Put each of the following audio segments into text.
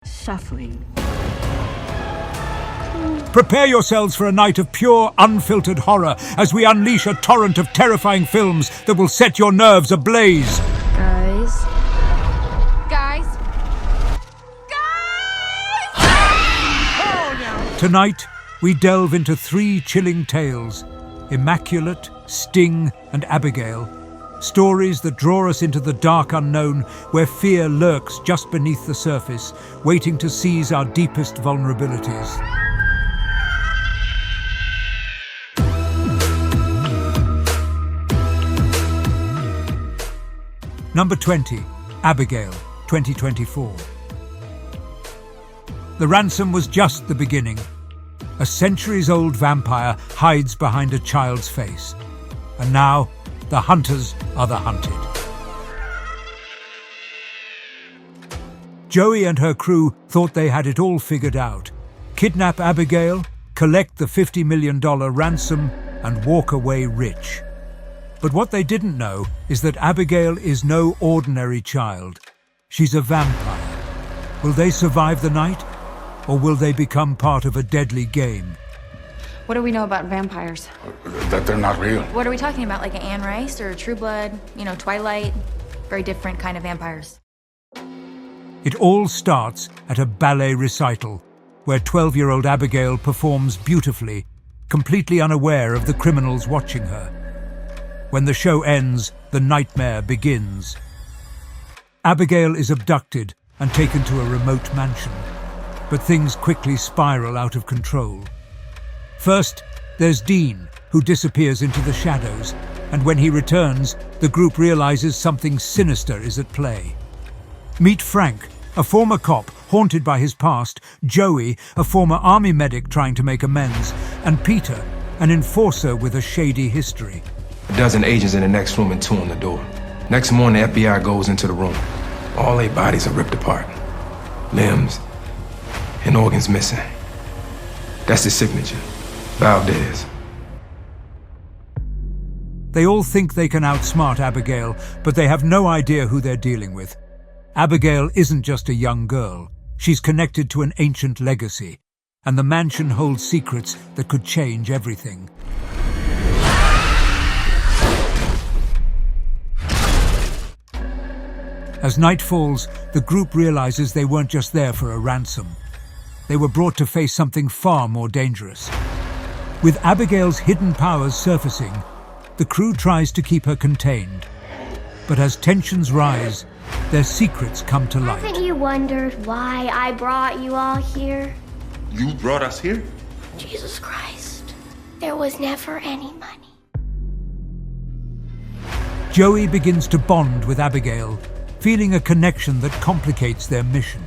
suffering. Prepare yourselves for a night of pure, unfiltered horror as we unleash a torrent of terrifying films that will set your nerves ablaze. Guys. Tonight, we delve into 3 chilling tales: Immaculate, Sting, and Abigail. Stories that draw us into the dark unknown, where fear lurks just beneath the surface, waiting to seize our deepest vulnerabilities. Number 20, Abigail, 2024. The ransom was just the beginning. A centuries-old vampire hides behind a child's face. And now, the hunters are the hunted. Joey and her crew thought they had it all figured out. Kidnap Abigail, collect the $50 million ransom, and walk away rich. But what they didn't know is that Abigail is no ordinary child. She's a vampire. Will they survive the night? Or will they become part of a deadly game? What do we know about vampires? That they're not real. What are we talking about? Like an Anne Rice or True Blood? Twilight? Very different kind of vampires. It all starts at a ballet recital, where 12-year-old Abigail performs beautifully, completely unaware of the criminals watching her. When the show ends, the nightmare begins. Abigail is abducted and taken to a remote mansion, but things quickly spiral out of control. First, there's Dean, who disappears into the shadows, and when he returns, the group realizes something sinister is at play. Meet Frank, a former cop haunted by his past, Joey, a former army medic trying to make amends, and Peter, an enforcer with a shady history. A dozen agents in the next room and 2 on the door. Next morning, the FBI goes into the room. All 8 bodies are ripped apart. Limbs and organs missing. That's his signature, Valdez. They all think they can outsmart Abigail, but they have no idea who they're dealing with. Abigail isn't just a young girl. She's connected to an ancient legacy, and the mansion holds secrets that could change everything. As night falls, the group realizes they weren't just there for a ransom. They were brought to face something far more dangerous. With Abigail's hidden powers surfacing, the crew tries to keep her contained. But as tensions rise, their secrets come to light. Haven't you wondered why I brought you all here? You brought us here? Jesus Christ, there was never any money. Joey begins to bond with Abigail, feeling a connection that complicates their mission.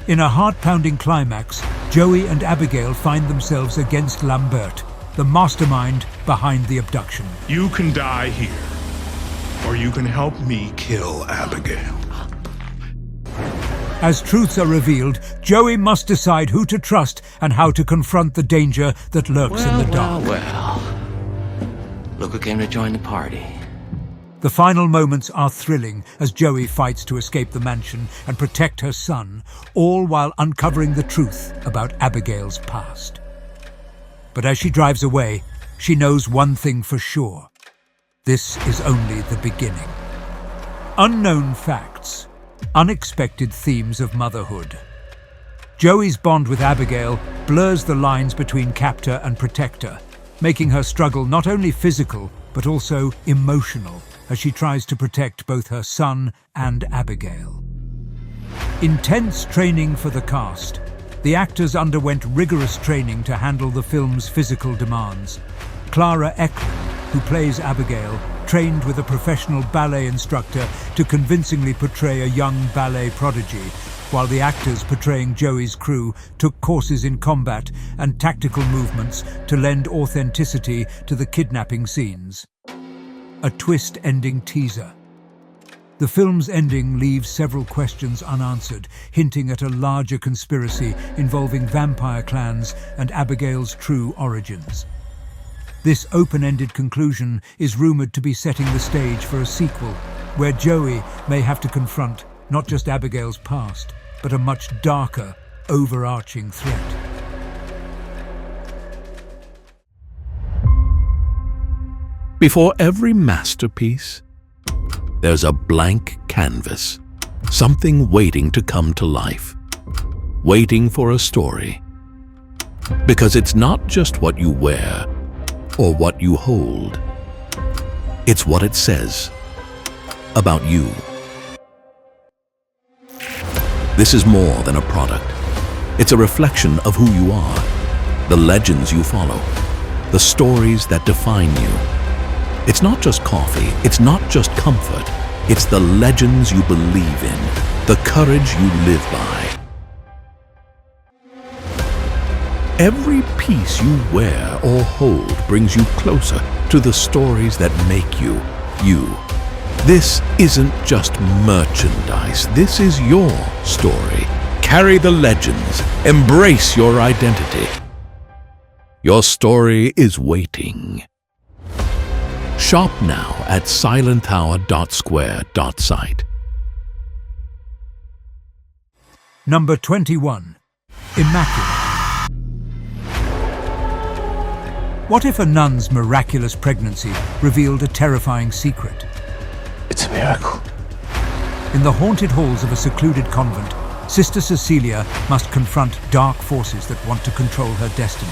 In a heart-pounding climax, Joey and Abigail find themselves against Lambert, the mastermind behind the abduction. You can die here, or you can help me kill Abigail. As truths are revealed, Joey must decide who to trust and how to confront the danger that lurks in the dark. Well. Look who came to join the party. The final moments are thrilling as Joey fights to escape the mansion and protect her son, all while uncovering the truth about Abigail's past. But as she drives away, she knows one thing for sure. This is only the beginning. Unknown facts, unexpected themes of motherhood. Joey's bond with Abigail blurs the lines between captor and protector, making her struggle not only physical, but also emotional, as she tries to protect both her son and Abigail. Intense training for the cast. The actors underwent rigorous training to handle the film's physical demands. Clara Eklund, who plays Abigail, trained with a professional ballet instructor to convincingly portray a young ballet prodigy, while the actors portraying Joey's crew took courses in combat and tactical movements to lend authenticity to the kidnapping scenes. A twist-ending teaser. The film's ending leaves several questions unanswered, hinting at a larger conspiracy involving vampire clans and Abigail's true origins. This open-ended conclusion is rumored to be setting the stage for a sequel, where Joey may have to confront not just Abigail's past, but a much darker, overarching threat. Before every masterpiece, there's a blank canvas, something waiting to come to life, waiting for a story. Because it's not just what you wear or what you hold, it's what it says about you. This is more than a product. It's a reflection of who you are, the legends you follow, the stories that define you. It's not just coffee, it's not just comfort, it's the legends you believe in, the courage you live by. Every piece you wear or hold brings you closer to the stories that make you, you. This isn't just merchandise, this is your story. Carry the legends, embrace your identity. Your story is waiting. Shop now at silenthour.square.site. Number 21. Immaculate. What if a nun's miraculous pregnancy revealed a terrifying secret? It's a miracle. In the haunted halls of a secluded convent, Sister Cecilia must confront dark forces that want to control her destiny.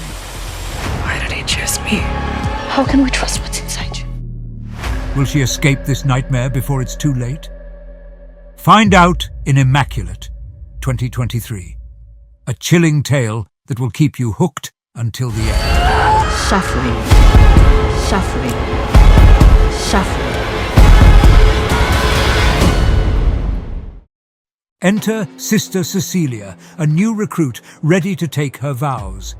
Why did he choose me? How can we trust what's inside you? Will she escape this nightmare before it's too late? Find out in Immaculate, 2023. A chilling tale that will keep you hooked until the end. Suffering. Suffering. Suffering. Enter Sister Cecilia, a new recruit ready to take her vows.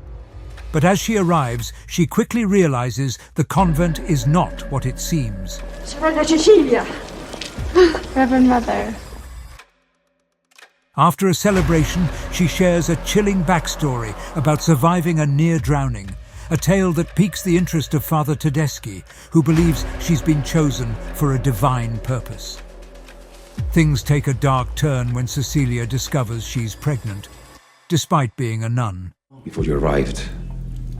But as she arrives, she quickly realizes the convent is not what it seems. Sorella Cecilia. Reverend Mother. After a celebration, she shares a chilling backstory about surviving a near drowning, a tale that piques the interest of Father Tedeschi, who believes she's been chosen for a divine purpose. Things take a dark turn when Cecilia discovers she's pregnant, despite being a nun. Before you arrived,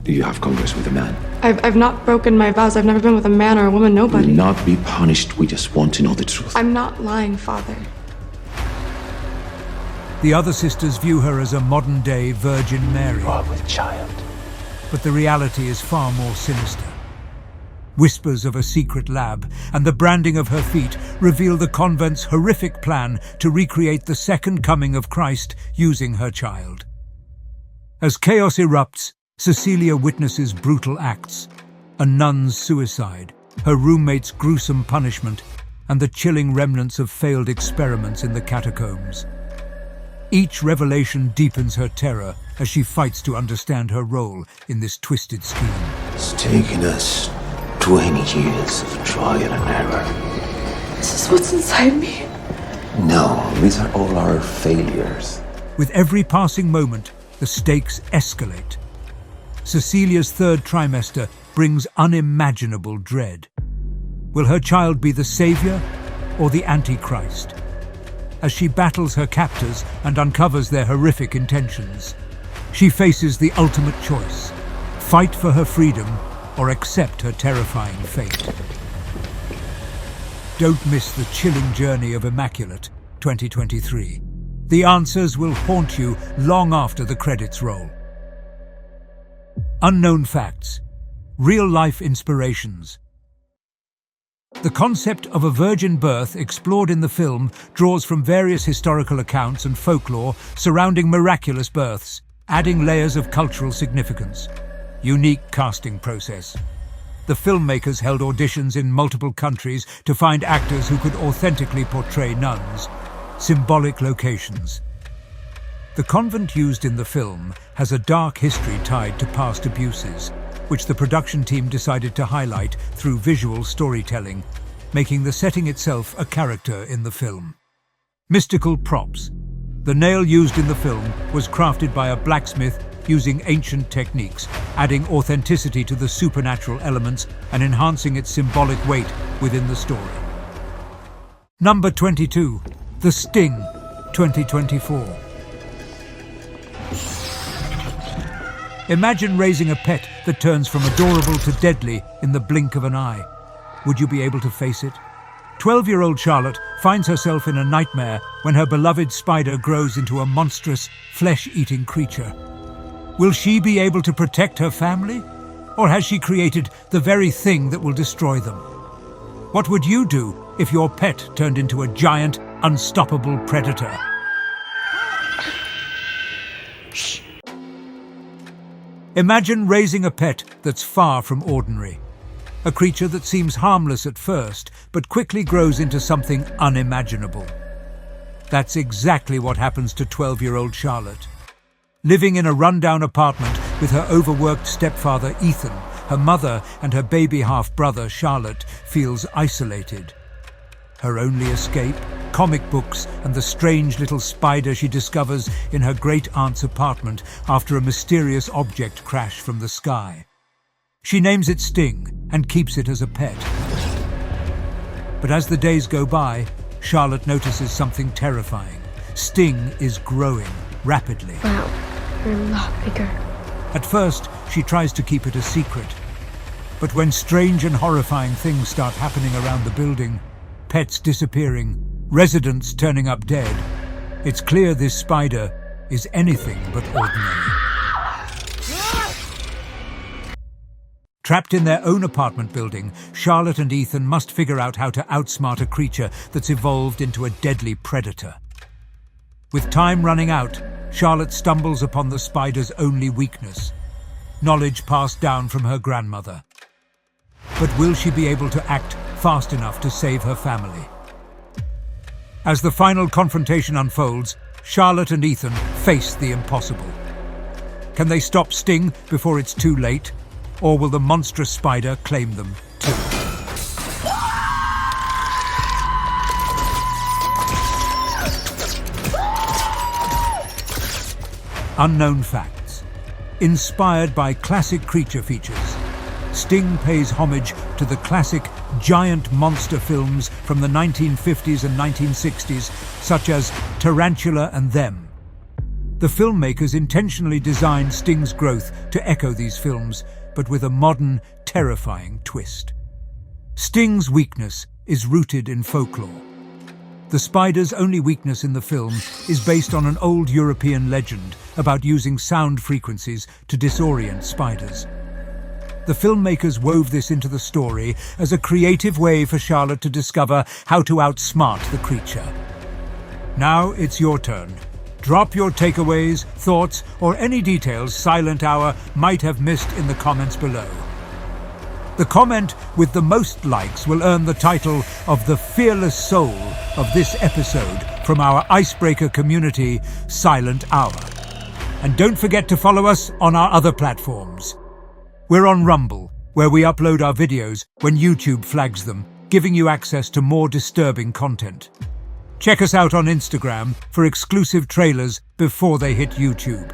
do you have congress with a man? I've not broken my vows. I've never been with a man or a woman, nobody. You will not be punished. We just want to know the truth. I'm not lying, Father. The other sisters view her as a modern-day Virgin Mary. You are with child. But the reality is far more sinister. Whispers of a secret lab and the branding of her feet reveal the convent's horrific plan to recreate the second coming of Christ using her child. As chaos erupts, Cecilia witnesses brutal acts, a nun's suicide, her roommate's gruesome punishment, and the chilling remnants of failed experiments in the catacombs. Each revelation deepens her terror as she fights to understand her role in this twisted scheme. It's taken us 20 years of trial and error. This is what's inside me. No, these are all our failures. With every passing moment, the stakes escalate. Cecilia's third trimester brings unimaginable dread. Will her child be the savior or the Antichrist? As she battles her captors and uncovers their horrific intentions, she faces the ultimate choice: fight for her freedom or accept her terrifying fate. Don't miss the chilling journey of Immaculate, 2023. The answers will haunt you long after the credits roll. Unknown facts. Real-life inspirations. The concept of a virgin birth explored in the film draws from various historical accounts and folklore surrounding miraculous births, adding layers of cultural significance. Unique casting process. The filmmakers held auditions in multiple countries to find actors who could authentically portray nuns. Symbolic locations. The convent used in the film has a dark history tied to past abuses, which the production team decided to highlight through visual storytelling, making the setting itself a character in the film. Mystical props. The nail used in the film was crafted by a blacksmith using ancient techniques, adding authenticity to the supernatural elements and enhancing its symbolic weight within the story. Number 22. The Sting, 2024. Imagine raising a pet that turns from adorable to deadly in the blink of an eye. Would you be able to face it? 12-year-old Charlotte finds herself in a nightmare when her beloved spider grows into a monstrous, flesh-eating creature. Will she be able to protect her family? Or has she created the very thing that will destroy them? What would you do if your pet turned into a giant, unstoppable predator? Shh. Imagine raising a pet that's far from ordinary. A creature that seems harmless at first, but quickly grows into something unimaginable. That's exactly what happens to 12-year-old Charlotte. Living in a rundown apartment with her overworked stepfather Ethan, her mother and her baby half-brother Charlotte feels isolated. Her only escape? Comic books and the strange little spider she discovers in her great-aunt's apartment after a mysterious object crash from the sky. She names it Sting and keeps it as a pet. But as the days go by, Charlotte notices something terrifying. Sting is growing rapidly. Wow, you're a lot bigger. At first, she tries to keep it a secret. But when strange and horrifying things start happening around the building, pets disappearing, residents turning up dead, it's clear this spider is anything but ordinary. Trapped in their own apartment building, Charlotte and Ethan must figure out how to outsmart a creature that's evolved into a deadly predator. With time running out, Charlotte stumbles upon the spider's only weakness, knowledge passed down from her grandmother. But will she be able to act fast enough to save her family? As the final confrontation unfolds, Charlotte and Ethan face the impossible. Can they stop Sting before it's too late? Or will the monstrous spider claim them too? Unknown facts. Inspired by classic creature features, Sting pays homage to the classic giant monster films from the 1950s and 1960s, such as Tarantula and Them. The filmmakers intentionally designed Sting's growth to echo these films, but with a modern, terrifying twist. Sting's weakness is rooted in folklore. The spider's only weakness in the film is based on an old European legend about using sound frequencies to disorient spiders. The filmmakers wove this into the story as a creative way for Charlotte to discover how to outsmart the creature. Now it's your turn. Drop your takeaways, thoughts, or any details Silent Hour might have missed in the comments below. The comment with the most likes will earn the title of the fearless soul of this episode from our icebreaker community, Silent Hour. And don't forget to follow us on our other platforms. We're on Rumble, where we upload our videos when YouTube flags them, giving you access to more disturbing content. Check us out on Instagram for exclusive trailers before they hit YouTube.